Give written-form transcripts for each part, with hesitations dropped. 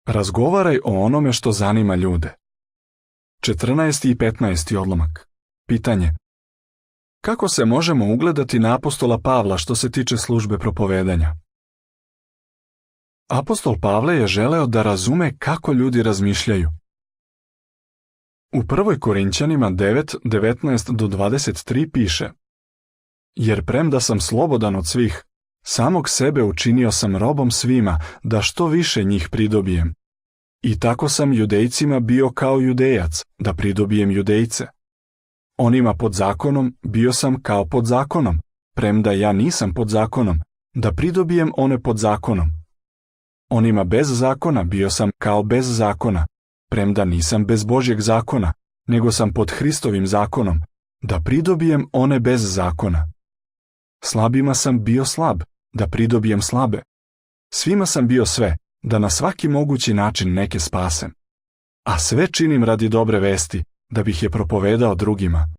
Razgovaraj o onome što zanima ljude. 14. i 15. odlomak. Pitanje. Kako se možemo ugledati na apostola Pavla što se tiče službe propovedanja? Apostol Pavle je želeo da razume kako ljudi razmišljaju. U 1. Korinćanima 9:19-23 piše: Jer premda sam slobodan od svih, samog sebe učinio sam robom svima, da što više njih pridobijem. I tako sam Judejcima bio kao Judejac, da pridobijem Judejce. Onima pod zakonom bio sam kao pod zakonom, premda ja nisam pod zakonom, da pridobijem one pod zakonom. Onima bez zakona bio sam kao bez zakona, premda nisam bez Božjeg zakona, nego sam pod Hristovim zakonom, da pridobijem one bez zakona. Slabima sam bio slab, da pridobijem slabe. Svima sam bio sve, da na svaki mogući način neke spasem. A sve činim radi dobre vesti, da bih je propovedao drugima.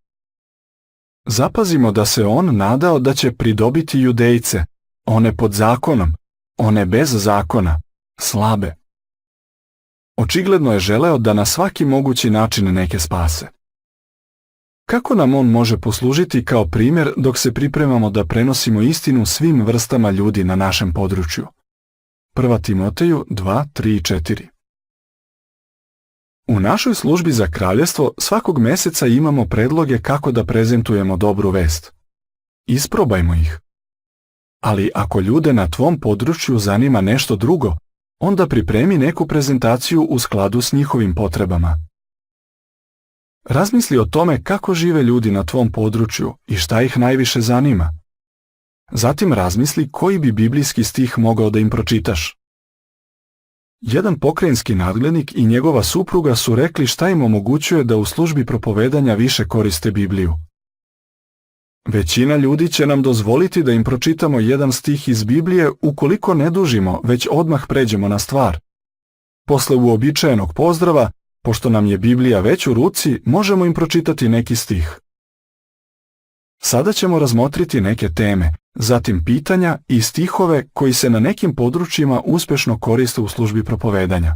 Zapazimo da se on nadao da će pridobiti Judejce, one pod zakonom, one bez zakona, slabe. Očigledno je želeo da na svaki mogući način neke spase. Kako nam on može poslužiti kao primjer dok se pripremamo da prenosimo istinu svim vrstama ljudi na našem području? 1. Timoteju 2:3-4. U našoj službi za kraljevstvo svakog meseca imamo predloge kako da prezentujemo dobru vest. Isprobajmo ih. Ali ako ljude na tvom području zanima nešto drugo, onda pripremi neku prezentaciju u skladu s njihovim potrebama. Razmisli o tome kako žive ljudi na tvom području i šta ih najviše zanima. Zatim razmisli koji bi biblijski stih mogao da im pročitaš. Jedan pokrajinski nadglednik i njegova supruga su rekli šta im omogućuje da u službi propovedanja više koriste Bibliju. Većina ljudi će nam dozvoliti da im pročitamo jedan stih iz Biblije ukoliko ne dužimo, već odmah pređemo na stvar. Posle uobičajenog pozdrava, pošto nam je Biblija već u ruci, možemo im pročitati neki stih. Sada ćemo razmotriti neke teme, zatim pitanja i stihove koji se na nekim područjima uspešno koriste u službi propovedanja.